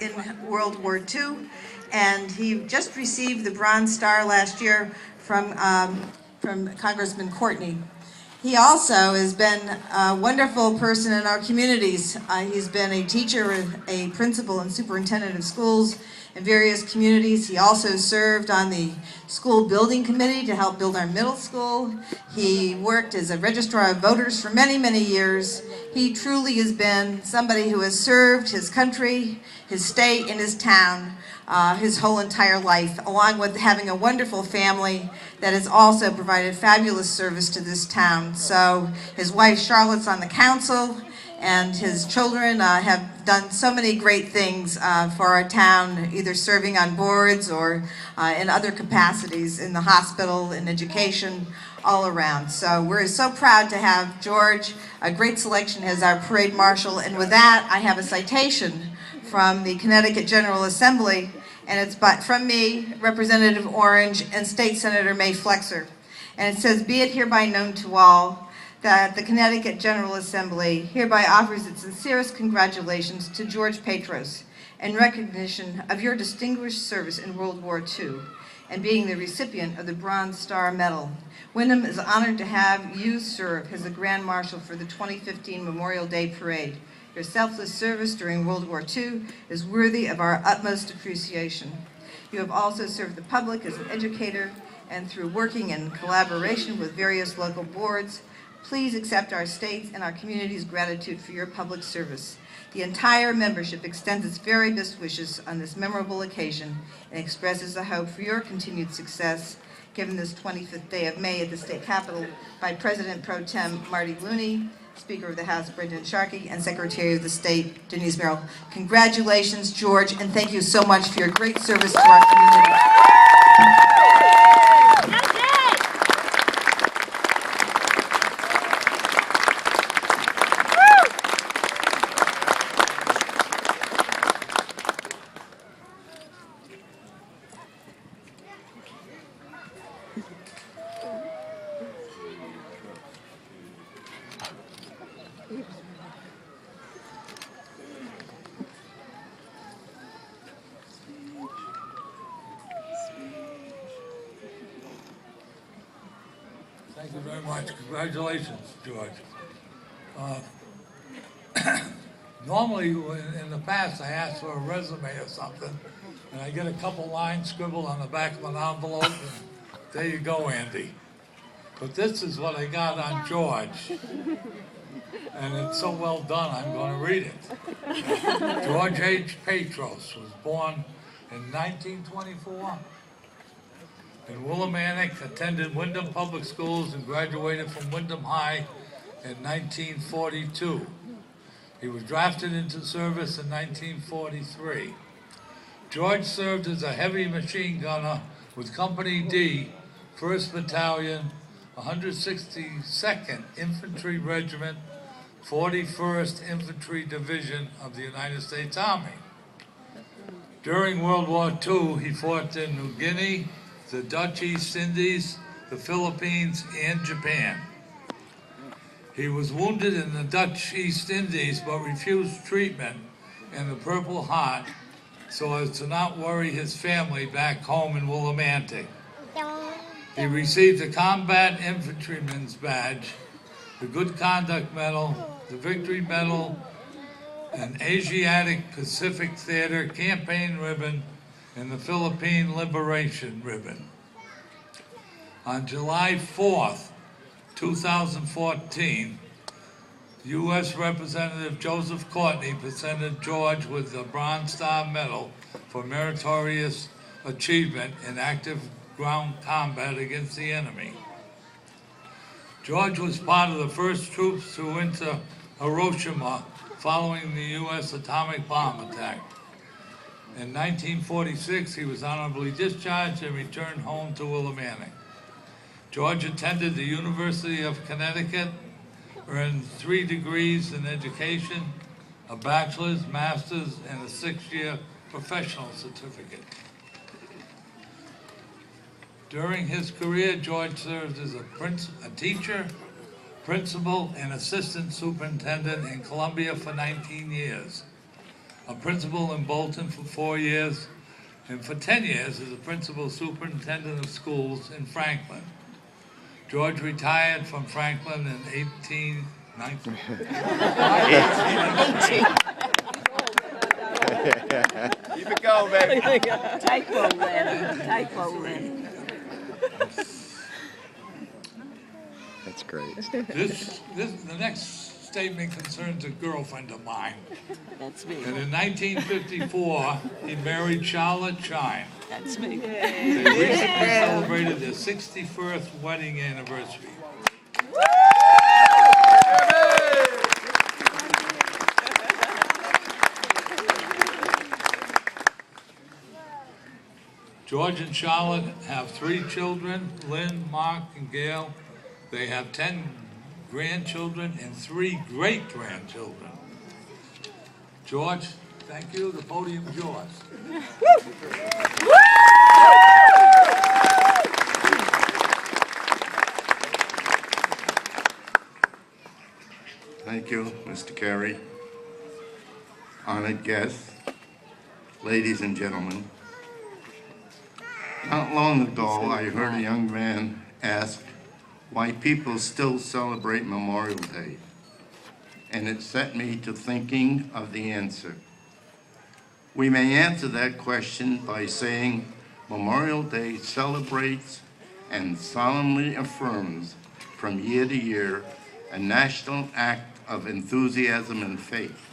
in World War II, and he just received the Bronze Star last year from Congressman Courtney. He also has been a wonderful person in our communities. He's been a teacher, a principal, and superintendent of schools in various communities. He also served on the school building committee to help build our middle school. He worked as a registrar of voters for many, many years. He truly has been somebody who has served his country, his state, and his town his whole entire life, along with having a wonderful family that has also provided fabulous service to this town. So his wife Charlotte's on the council, and his children have done so many great things for our town, either serving on boards or in other capacities in the hospital, in education, all around. So we're so proud to have George, a great selection, as our parade marshal. And with that, I have a citation from the Connecticut General Assembly, and it's from me, Representative Orange, and State Senator May Flexer. And it says, "Be it hereby known to all that the Connecticut General Assembly hereby offers its sincerest congratulations to George Patros in recognition of your distinguished service in World War II and being the recipient of the Bronze Star Medal. Windham is honored to have you serve as the Grand Marshal for the 2015 Memorial Day Parade. Your selfless service during World War II is worthy of our utmost appreciation. You have also served the public as an educator and through working in collaboration with various local boards. Please accept our state's and our community's gratitude for your public service. The entire membership extends its very best wishes on this memorable occasion and expresses the hope for your continued success, given this 25th day of May at the state capitol by President Pro Tem Marty Looney, Speaker of the House Brendan Sharkey, and Secretary of the State Denise Merrill." Congratulations, George, and thank you so much for your great service to our community. Thank you very much. Congratulations, George. Normally, in the past, I ask for a resume or something, and I get a couple lines scribbled on the back of an envelope, and there you go, Andy. But this is what I got on George, and it's so well done, I'm going to read it. George H. Patros was born in 1924. In Willimantic, attended Windham Public Schools and graduated from Windham High in 1942. He was drafted into service in 1943. George served as a heavy machine gunner with Company D, 1st Battalion, 162nd Infantry Regiment, 41st Infantry Division of the United States Army. During World War II, he fought in New Guinea, the Dutch East Indies, the Philippines, and Japan. He was wounded in the Dutch East Indies but refused treatment in the Purple Heart so as to not worry his family back home in Willimantic. He received the Combat Infantryman's Badge, the Good Conduct Medal, the Victory Medal, an Asiatic Pacific Theater Campaign Ribbon, and the Philippine Liberation Ribbon. On July 4th, 2014, U.S. Representative Joseph Courtney presented George with the Bronze Star Medal for meritorious achievement in active ground combat against the enemy. George was part of the first troops to enter Hiroshima following the U.S. atomic bomb attack. In 1946, he was honorably discharged and returned home to Willimantic. George attended the University of Connecticut, earned 3 degrees in education, a bachelor's, master's, and a 6-year professional certificate. During his career, George served as a teacher, principal, and assistant superintendent in Columbia for 19 years. a principal in Bolton for 4 years, and for 10 years as a principal superintendent of schools in Franklin. George retired from Franklin in 1893. Keep it going, baby. Typo then. That's great. The next statement concerns a girlfriend of mine. That's me. And in 1954, he married Charlotte Shine. That's me. They recently celebrated their 61st wedding anniversary. George and Charlotte have 3 children, Lynn, Mark, and Gail. They have 10 grandchildren and 3 great-grandchildren. George, thank you. The podium is yours. Thank you, Mr. Carey. Honored guests, ladies and gentlemen. Not long ago, I heard a young man ask why people still celebrate Memorial Day, and it set me to thinking of the answer. We may answer that question by saying Memorial Day celebrates and solemnly affirms from year to year a national act of enthusiasm and faith.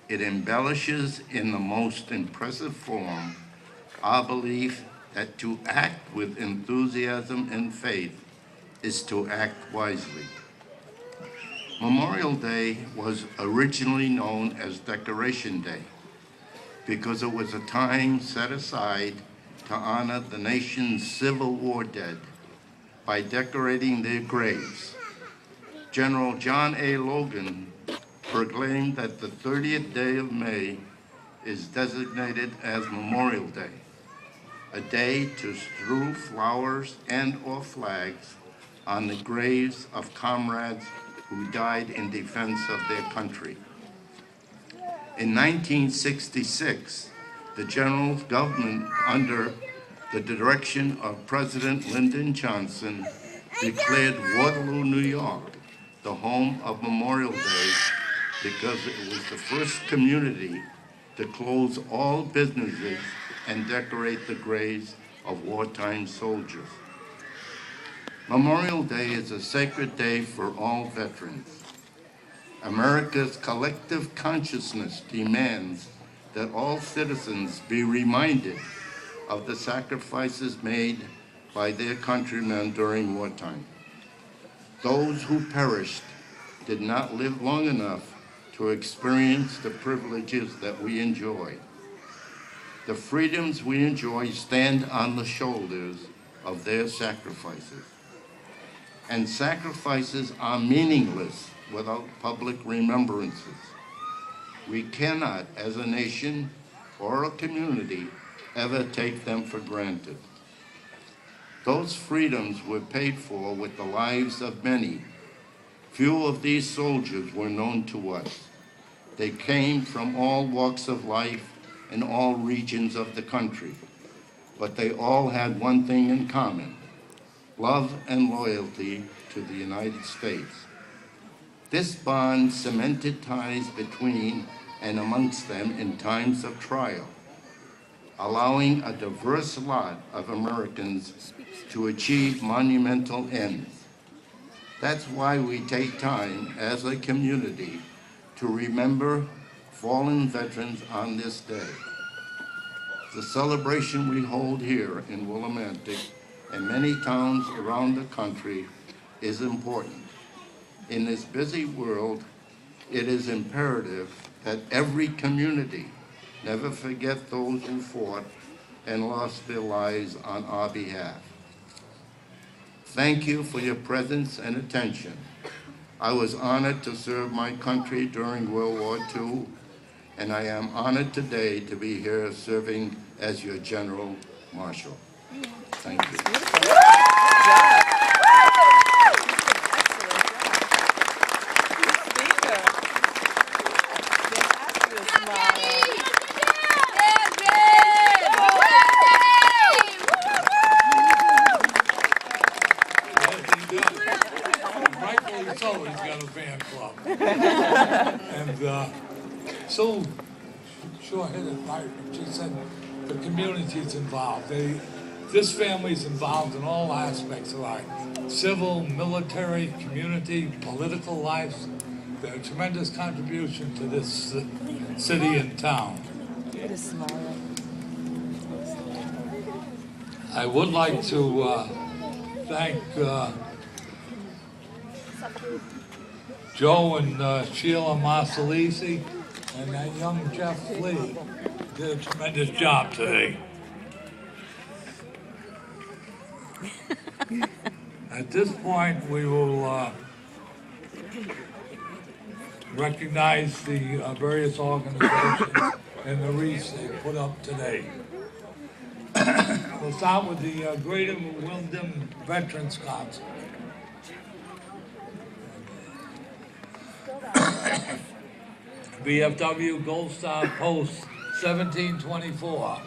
It embellishes in the most impressive form our belief that to act with enthusiasm and faith is to act wisely. Memorial Day was originally known as Decoration Day because it was a time set aside to honor the nation's Civil War dead by decorating their graves. General John A. Logan proclaimed that the 30th day of May is designated as Memorial Day, a day to strew flowers and/or flags on the graves of comrades who died in defense of their country. In 1966, the general government, under the direction of President Lyndon Johnson, declared Waterloo, New York, the home of Memorial Day because it was the first community to close all businesses and decorate the graves of wartime soldiers. Memorial Day is a sacred day for all veterans. America's collective consciousness demands that all citizens be reminded of the sacrifices made by their countrymen during wartime. Those who perished did not live long enough to experience the privileges that we enjoy. The freedoms we enjoy stand on the shoulders of their sacrifices. And sacrifices are meaningless without public remembrances. We cannot, as a nation or a community, ever take them for granted. Those freedoms were paid for with the lives of many. Few of these soldiers were known to us. They came from all walks of life and all regions of the country, but they all had one thing in common: love and loyalty to the United States. This bond cemented ties between and amongst them in times of trial, allowing a diverse lot of Americans to achieve monumental ends. That's why we take time as a community to remember fallen veterans on this day. The celebration we hold here in Willimantic and many towns around the country is important. In this busy world, it is imperative that every community never forget those who fought and lost their lives on our behalf. Thank you for your presence and attention. I was honored to serve my country during World War II, and I am honored today to be here serving as your General Marshal. Thank you. Speaker. Sue sure hit it right. She said the community's involved. This family's involved in all aspects of our civil, military, community, political lives. They're a tremendous contribution to this city and town. I would like to thank Joe and Sheila Marsalisi and that young Jeff Lee. Did a tremendous job today. At this point, we will recognize the various organizations and the wreaths they put up today. We'll start with the Greater Wyndham Veterans Council. VFW Gold Star Post 1724.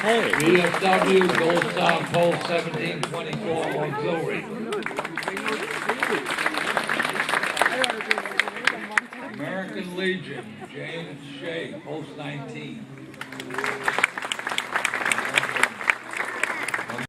Hey. VFW Gold Star Post 1724 Auxiliary. American Legion James Shea Post 19.